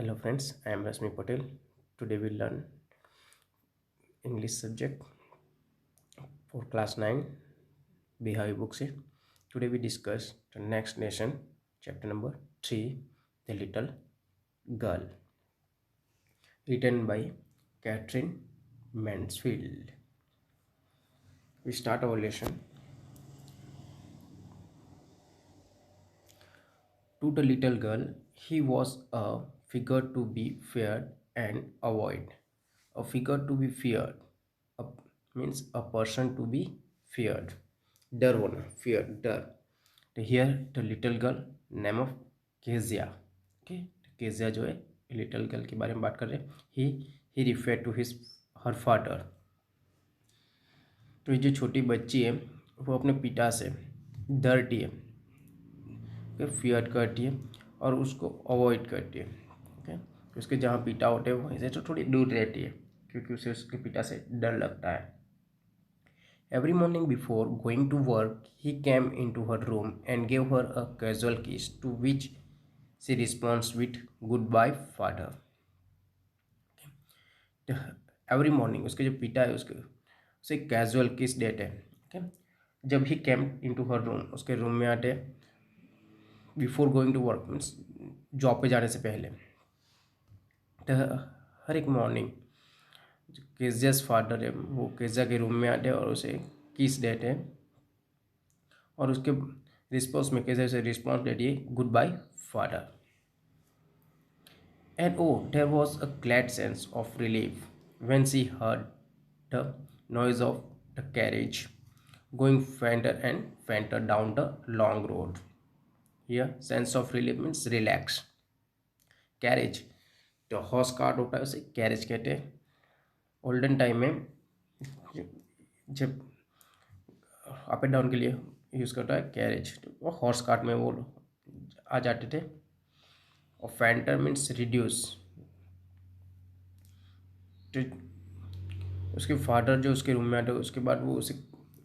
Hello friends, I am Rasmi Patel. Today we learn English subject for class 9 Bihari book se. Today we discuss the next nation, chapter number 3, The Little Girl, written by Catherine Mansfield. We start our lesson. To the little girl, he was a figure to be feared and avoided. A figure to be feared a, means a person to be feared. डर होना, fear, डर. तो here the little girl name of Kezia. Okay, Kezia जो है little girl के बारे में बात कर रहे हैं. He referred to her father. तो ये जो छोटी बच्ची है वो अपने पिता से डरती है, फियर करती है और उसको अवॉइड करती है. ओके, उसके जहाँ पिता होते हैं वहीं से तो थोड़ी दूर रहती है क्योंकि उसे उसके पिता से डर लगता है. Every morning before going to work, he came into her room and gave her a casual kiss, to which she responds with "Goodbye, father." Every morning उसके जो पिता है उसे कैजुअल किस देते हैं. ओके, जब ही केम इनटू हर रूम, उसके रूम में आते before going to work means job पे जाने से पहले. तो हर एक मॉर्निंग जो केजियास फादर है वो केजिया के रूम में आते हैं और उसे किस देते हैं और उसके रिस्पॉन्स में केजिया उसे रिस्पॉन्स देती है good bye father. And oh, there was a glad sense of relief when she heard the noise of the carriage going fainter and fainter down the long road. Here, sense of relief means relax. Carriage, तो horse cart होता है उसे carriage कहते हैं. Olden time में जब up and down के लिए यूज़ करता है कैरेज, तो वो हॉर्स कार्ट में वो आ जाते थे. और फैंटर मीन्स रिड्यूस. तो उसके फादर जो उसके रूम में आते हैं उसके बाद वो उसे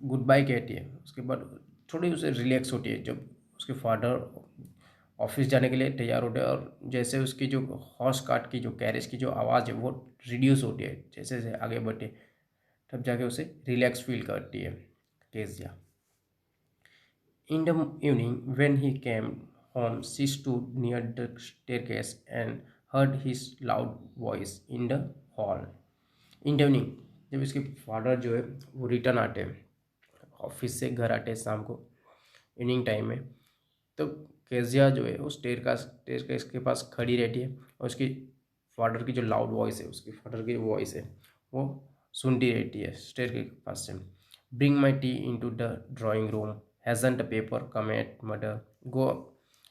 गुड बाय कहती है. उसके बाद थोड़ी उसे रिलैक्स होती है जब उसके फादर ऑफिस जाने के लिए तैयार होते हैं और जैसे उसकी जो हॉर्स कार्ट की जो कैरेज की जो आवाज़ है वो रिड्यूस होती है जैसे जैसे आगे बढ़े, तब जाके उसे रिलैक्स फील करती है Kezia. In the evening when he came home she stood near the staircase and heard his loud voice in the hall. In the evening जब इसके फादर जो है वो रिटर्न आते हैं, ऑफिस से घर आते हैं शाम को इवनिंग टाइम में, तो केजिया जो है वो स्टेयर का इसके पास खड़ी रहती है और उसकी फादर की जो लाउड वॉइस है, उसकी फादर की वॉइस है वो सुनती रहती है स्टेयर के पास से. Bring my tea into the drawing room, hasn't a paper come yet mother, go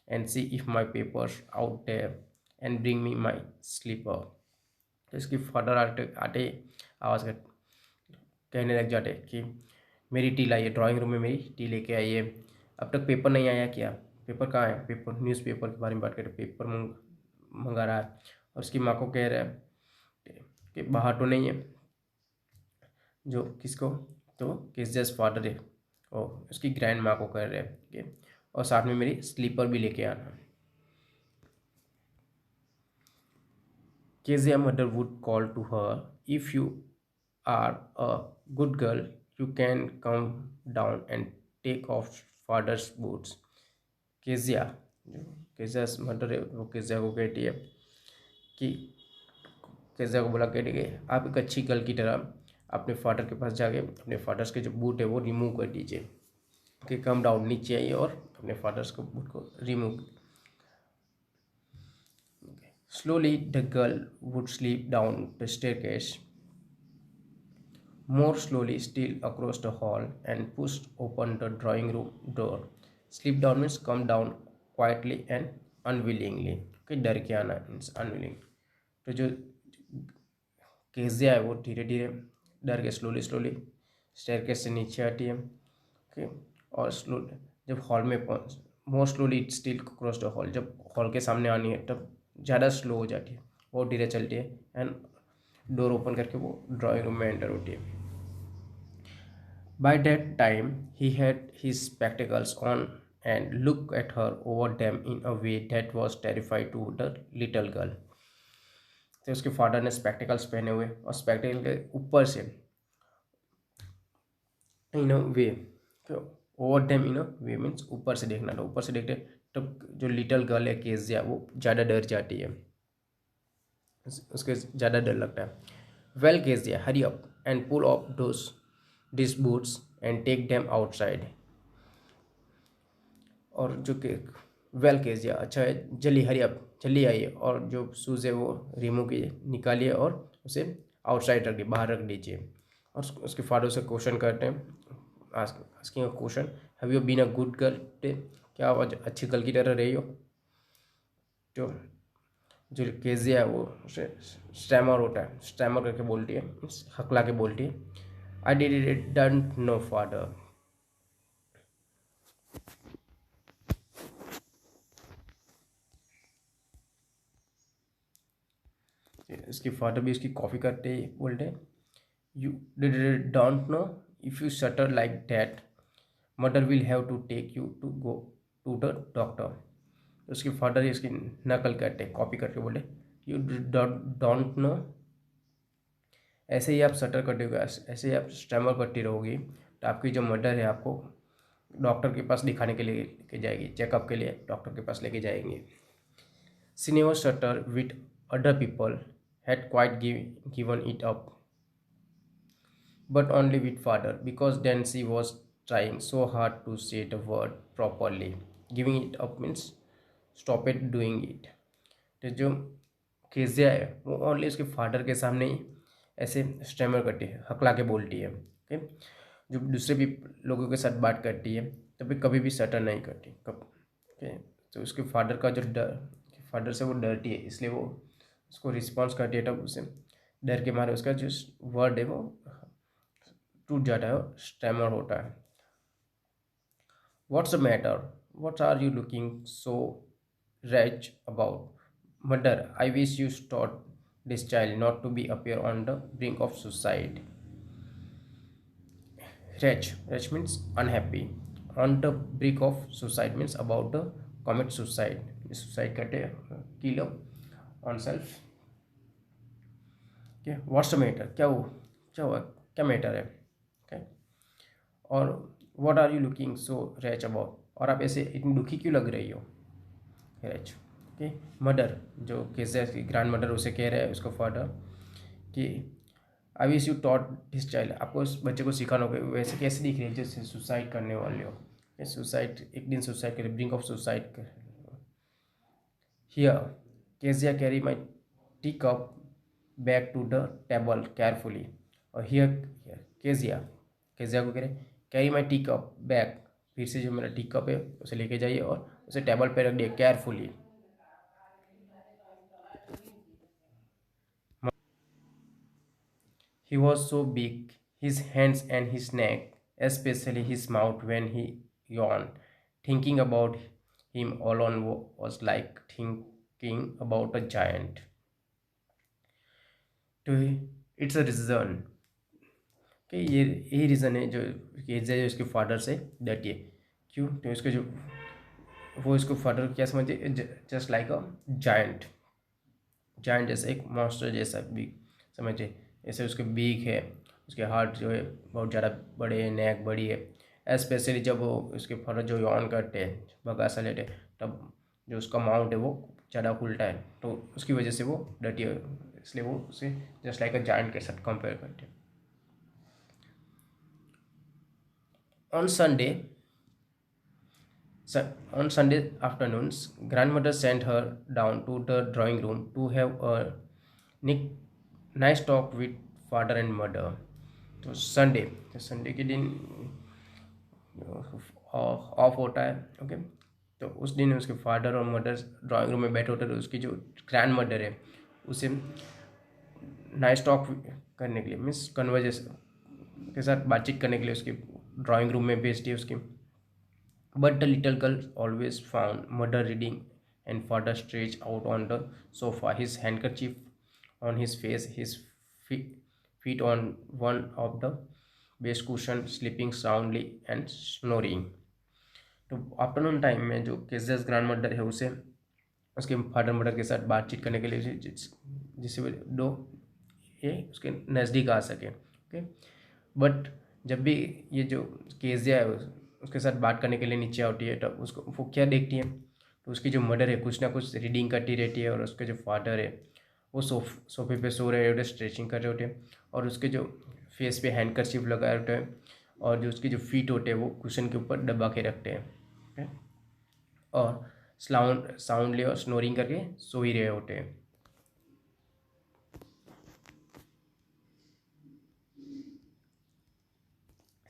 and see if my papers out there and bring me my slipper. तो इसकी फादर आते आते आवाज़ कहने लग जाते कि मेरी टी लाइए, ड्राइंग रूम में मेरी टी लेके आइए. अब तक पेपर नहीं आया क्या? पेपर कहाँ है? पेपर न्यूज़पेपर के बारे में बात करें, पेपर मंगा रहा है और उसकी माँ को कह रहा है कि बाहर तो नहीं है. जो किसको? तो किस फादर है और उसकी ग्रैंड माँ को कह रहे हैं कि और साथ में मेरी स्लीपर भी लेके आना. Kezia mother would call to her, if you are a good girl, you can come down and take off father's boots. Kezia, जो केजिया मदर है वो केजिया को कहती है कि केजिया को बोला कहती है कि आप एक अच्छी गर्ल की तरह अपने फादर के पास जाके अपने फादर्स के जो बूट है वो रिमूव कर दीजिए. कि कम डाउन, नीचे आइए और अपने फादर्स को बूट को remove. Slowly the girl would slip down the staircase, more slowly still across the hall, and pushed open the drawing room door. Slip down means come down quietly and unwillingly. Okay, डर के आना means unwilling. तो जो Kezia है वो धीरे धीरे डर के स्लोली स्टेयरकेस से नीचे आती है. ओके, और स्लोली जब हॉल में पहुंच, मोर slowly still cross the hall, जब हॉल के सामने आनी है तब ज़्यादा स्लो हो जाती है, बहुत धीरे चलती है एंड डोर ओपन करके वो ड्राइंग रूम में एंटर होती है. By that time he had his spectacles on and look at her over them in a way that was terrified to the little girl. तो उसके फादर ने spectacles पहने हुए और स्पेक्टिकल के ऊपर से in a way, over them in a way means ऊपर से देखना, तो ऊपर से देखते तो जो लिटिल गर्ल है केजिया वो ज़्यादा डर जाती है, उसके ज़्यादा डर लगता है। Well Kezia hurry up and pull off those this boots and take them outside. और जो कि वेल केजिया अच्छा है, जल्दी हरी अप जल्दी आइए, और जो शूज़ है वो रिमूव कीजिए, निकालिए और उसे आउटसाइड रख दिए, बाहर रख दीजिए। और उसके फादर से क्वेश्चन करते हैं, asking a question, have you been a good girl today, क्या आप आज अच्छी गर्ल की तरह रही हो। जो जो केजिया है वो उसे स्टैमर होता है, स्टैमर करके बोलती है, हकला के बोलती है, I did it don't know father. इसके फादर भी इसकी कॉपी करते ही बोलते हैं, you did don't know, if you stutter like that mother will have to take you to go to the doctor. उसके फादर इसकी नकल करते, कॉपी करके बोले, यू डोंट नो, ऐसे ही आप सटर करते हो, ऐसे ही आप स्टैमर करती रहोगी तो आपकी जो मदर है आपको डॉक्टर के पास दिखाने के लिए लेके जाएगी, चेकअप के लिए डॉक्टर के पास लेके जाएंगे। She never shutter with other people had quite given it up, but only with father, because then she was trying so hard to say the word properly. Giving it up means stop it doing it. तो जो Kezia है वो only उसके father के सामने ही ऐसे stammer करती है, हकला के बोलती है, ओके। जो दूसरे भी लोगों के साथ बात करती है तो फिर कभी भी सटर नहीं करती कब, ओके। तो उसके फादर का जो डर, फादर से वो डरती है इसलिए वो उसको रिस्पॉन्स करती है, तब उसे डर के मारे उसका जो वर्ड है वो टूट जाता है और स्टैमर होता है। What's the matter, what are you looking so rage about? Mother, I wish you taught this child not to be appear on the brink of suicide. Rage means unhappy. On the brink of suicide means about the commit suicide. Suicide करते kill on self. Okay, what's the matter? क्या हुआ, क्या हुआ, क्या matter है, okay? और what are you looking so rage about, और आप ऐसे इतनी दुखी क्यों लग रही हो, रैच, ओके। मदर जो केसेस की ग्रैंड मदर उसे कह रहे हैं उसको फादर कि I wish you taught this child, आपको उस बच्चे को सिखाना होगा, वैसे कैसे दिख रही है जैसे सुसाइड करने वाले हो, सुसाइड एक दिन सुसाइड करे, ब्रिंक ऑफ सुसाइड कर। Here Kezia carry my tea cup back to the table carefully, और हियर केजिया, केजिया को कह रहे carry my tea cup back, फिर से जो मेरा टी कप है उसे लेके जाइए और उसे टेबल पे रख दिए carefully. He was so big, his hands and his neck, especially his mouth when he yawned. Thinking about him alone was like thinking about a giant. तो इट्स अ रीज़न कि ये यही रीज़न है जो KJ जो उसके father से डरती है। क्यों, तो उसके जो वो इसको फादर क्या समझे, just like a giant, giant जैसा एक मॉन्स्टर जैसा भी समझे, जैसे उसके बीक है, उसके हार्ट जो है बहुत ज़्यादा बड़े हैं, नेक बड़ी है, स्पेशली जब वो उसके फर्ज जो ऑन करते हैं बगासा लेते तब जो उसका माउंट है वो ज़्यादा खुलता है, तो उसकी वजह से वो डटी है, इसलिए वो उसे जस्ट लाइक अ जायंट के साथ कंपेयर करते हैं। On Sunday on Sunday afternoons, grandmother sent her down to the drawing room to have a nick- nice talk with father and mother. तो संडे के दिन ऑफ होता है, ओके। तो उस दिन उसके फादर और मदर ड्राइंग रूम में बैठे होते, तो उसकी जो ग्रैंड मदर है उसे नाइस टॉक करने के लिए मीन्स कन्वर्जेशन के साथ बातचीत करने के लिए उसकी ड्राइंग रूम में भेजती है उसकी। But the little girl always found mother reading and father stretched out on the sofa, his handkerchief on his face, his feet on one of the base cushion, sleeping soundly and snoring. तो afternoon time में जो केजेस grand mother है उसे उसके father mother के साथ बातचीत करने के लिए जिससे वो डो ये उसके नज़दीक आ सके। ओके, बट जब भी ये जो केजिया है उसके साथ बात करने के लिए नीचे आती है, तब उसको वो क्या देखती है, तो उसकी जो मदर है कुछ ना कुछ रीडिंग करती रहती है, और उसके जो फादर है वो सोफे पे सो रहे होते, स्ट्रेचिंग कर रहे होते हैं, और उसके जो फेस पे हैंडकरचिप लगाए होते हैं, और जो उसके जो फीट होते हैं वो कुशन के ऊपर दबा के रखते हैं। ओके, और साउंडली और स्नोरिंग करके सो ही रहे होते हैं।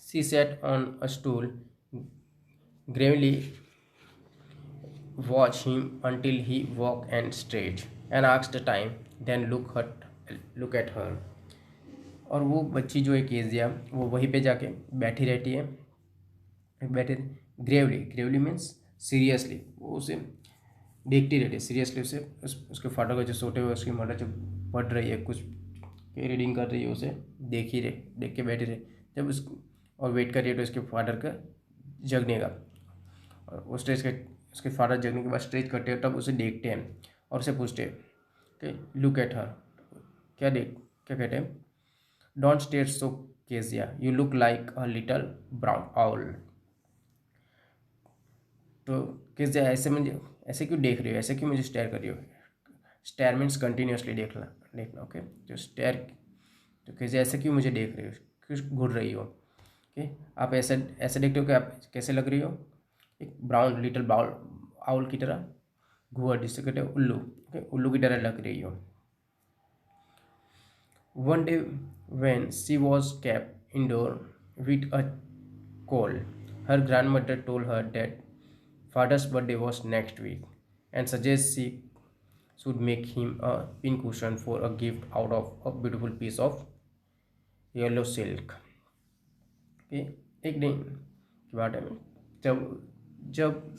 She sat on a stool, gravely watched him until he woke and stretched, and asked the time, then look at her. और वो बच्ची जो है केजिया, वो वहीं पे जाके बैठी रहती है, बैठे ग्रेवली मीन्स सीरियसली, वो उसे देखती रहती है सीरियसली, उसे उसके फादर का जो सोते हुए उसकी मदर जो पढ़ रही है कुछ रीडिंग कर रही है, उसे देख के बैठी रहे, जब उस और वेट कर रही है तो उसके फादर का जगने का, और वो स्ट्रेच के उसके फादर जगने के बाद स्ट्रेच करते हैं, तब उसे देखते हैं और उसे पूछते हैं कि लुक एट हर, क्या कहते हैं, don't stare so Kezia, you look like a little brown owl. तो केजिया ऐसे क्यों देख रही हो, ऐसे क्यों मुझे स्टेयर कर रही हो, स्टेयर मीन्स कंटिन्यूसली देखना। ओके, जो स्टेयर, तो केजिया ऐसे क्यों मुझे देख रही हो, क्यों घूर रही हो। ओके, आप ऐसे ऐसे देखते हो कि आप कैसे लग रही हो, एक ब्राउन लिटिल बाउल आउल की तरह, घुअर जिससे कहते हैं उल्लू। ओके, उल्लू की तरह लग रही हो। One day, when she was kept indoor with a cold, her grandmother told her that father's birthday was next week and suggested she should make him a pincushion for a gift out of a beautiful piece of yellow silk. कि एक दिन की बात है, जब जब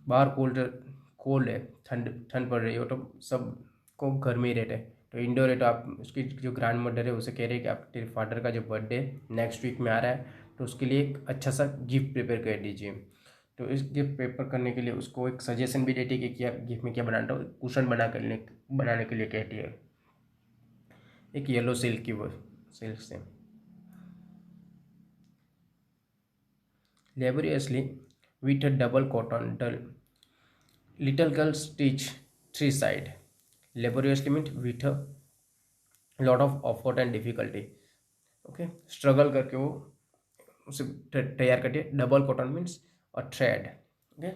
बाहर cold है, ठंड ठंड पड़ रही हो, तो सब को घर में ही रहते हैं, तो इंडोर है, तो आप उसकी जो ग्रैंड मदर है उसे कह रहे हैं कि आप तेरे फादर का जो बर्थडे नेक्स्ट वीक में आ रहा है, तो उसके लिए एक अच्छा सा गिफ्ट प्रिपेयर कर दीजिए। तो इस गिफ्ट प्रिपेयर करने के लिए उसको एक सजेशन भी देती है कि क्या गिफ्ट में क्या बनाना हो, कुशन बनाने के लिए कहती है, एक येलो सिल्क की वो सिल्क से। Laboriously, with a double cotton dull, little girl stitch three side. Laboriously means with a lot of effort and difficulty. Okay, struggle करके वो उसे तैयार करती है। डबल कॉटन मीन्स और थ्रेड। ओके,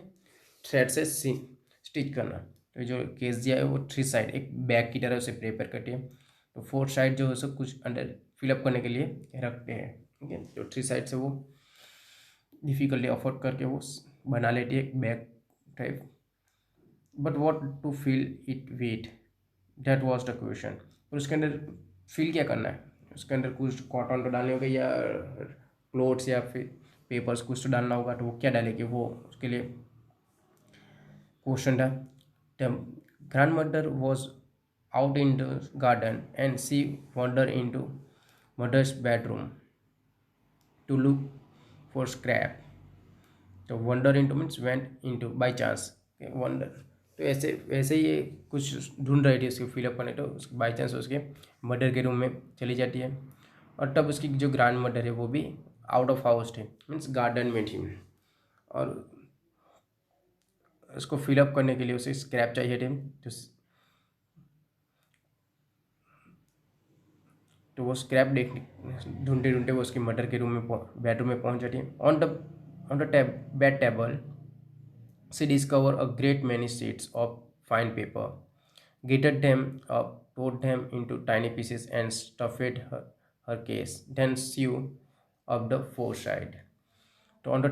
थ्रेड से स्टिच करना। तो जो केस दिया है वो थ्री साइड एक बैग की तरह उसे प्रिपेयर करती है, तो फोर्थ साइड जो है उसे कुछ अंदर फिलअप करने के लिए रखते हैं। ओके, तो थ्री साइड से वो डिफिकल्टी अफोर्ड करके वो बना लेती है एक bag type. But what to fill it with, that was the question. और उसके अंदर फिल क्या करना है, उसके अंदर कुछ कॉटन तो डालने होगा या क्लोथ्स या फिर पेपर्स कुछ तो डालना होगा, तो वो क्या डालेगी, वो उसके लिए क्वेश्चन था। The grandmother was out in the garden and she wander into mother's bedroom to look for scrap. तो wander into means went into by chance, wander, तो ऐसे वैसे ही ये कुछ ढूंढ रही थी उसको फिलअप करने, तो बाई चांस उसके मदर के रूम में चली जाती है, और तब उसकी जो ग्रैंड मदर है वो भी आउट ऑफ हाउस थे, मीन्स गार्डन में थी, और उसको फिलअप करने के लिए उसे स्क्रैप चाहिए थे, तो वो स्क्रैप देख ढूंढते ढूंढते वो उसकी मदर के रूम में बेडरूम में पहुंच जाती है। On the bed table she discovered a great many sheets of fine paper, gathered them up, tore them into tiny pieces, and stuffed her case. Then sewed up the four side. तो on the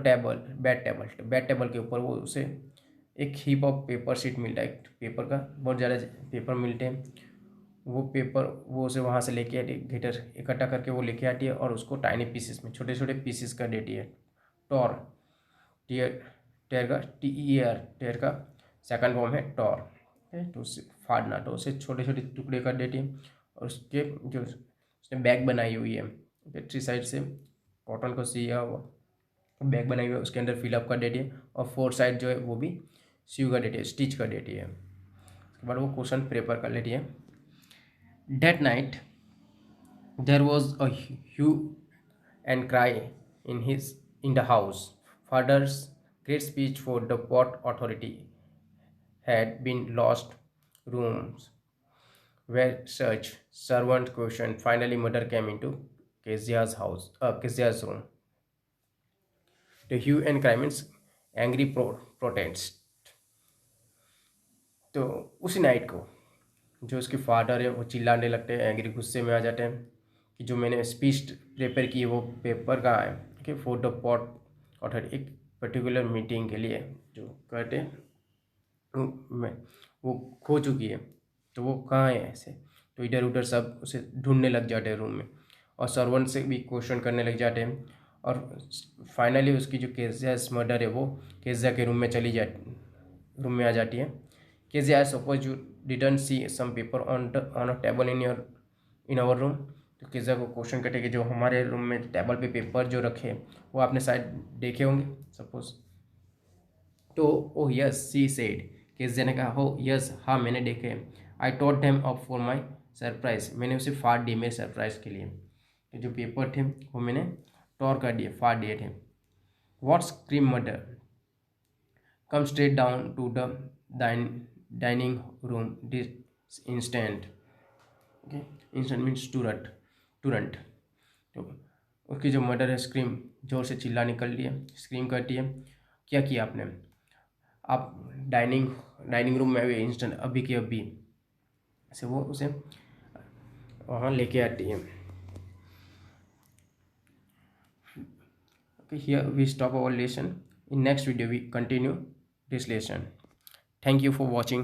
bed table के ऊपर वो उसे एक heap of paper sheet मिलता है, paper का बहुत ज़्यादा पेपर मिलते हैं, वो पेपर वो उसे वहाँ से लेके आती है, घेटर इकट्ठा करके वो लेके आती है, और उसको टाइनी पीसेस में छोटे छोटे पीसेस कर देती है। टॉर, टीयर, टेयर का टेयर का सेकंड फॉर्म है टॉर, तो उससे फाड़ना, तो उसे छोटे छोटे टुकड़े कर देती है, और उसके जो उसने बैग बनाई हुई है, थ्री साइड से कॉटन को सिया हुआ बैग बनाई हुई है, उसके अंदर फिलअप कर देती है, और फोर साइड जो है वो भी सीव कर देती है, स्टिच कर देती है। उसके बाद वो क्वेश्चन प्रिपेयर कर लेती है। That night, there was a hue and cry in the house. Father's great speech for the port authority had been lost. Rooms were searched. Servant questioned. Finally, mother came into Kezia's room. The hue and cry means angry protest. तो उसी night को जो उसके father है वो चिल्लाने लगते हैं, एंग्री गुस्से में आ जाते हैं कि जो मैंने स्पीच प्रिपेयर की है वो पेपर कहाँ है, कि फॉर द पॉट ऑथर एक पर्टिकुलर मीटिंग के लिए जो कहते हैं मैं वो खो चुकी है, तो वो कहाँ है ऐसे। तो इधर उधर सब उसे ढूंढने लग जाते हैं रूम में, और सर्वेंट से भी क्वेश्चन करने लग जाते हैं। और फाइनली उसकी जो केजियास मर्डर है वो केजिया के रूम में आ जाती है। Kezia, I suppose you didn't see some paper on a table in our room. तो केजिया को क्वेश्चन करते कि जो हमारे रूम में टेबल पे पेपर जो रखे वो आपने शायद देखे होंगे सपोज। तो oh yes she said, Kezia ने कहा हो यस हाँ मैंने देखे। I taught them up for my surprise, मैंने उसे फाड़ दिए मेरे सरप्राइज के लिए। तो जो पेपर थे वो मैंने टॉर कर दिए, फाड़ दिए थे। What scream murder, come straight down to the dining room this instant. Okay, instant means तुरंत। तो उसकी जो मर्डर है, स्क्रीम, जोर से चिल्ला निकल रही है, स्क्रीम करती है। क्या किया आपने, आप डाइनिंग रूम में आए इंस्टेंट, अभी के अभी से वो उसे वहाँ लेके आती है। Okay, here we stop our lesson. In next video we continue this lesson. Thank you for watching.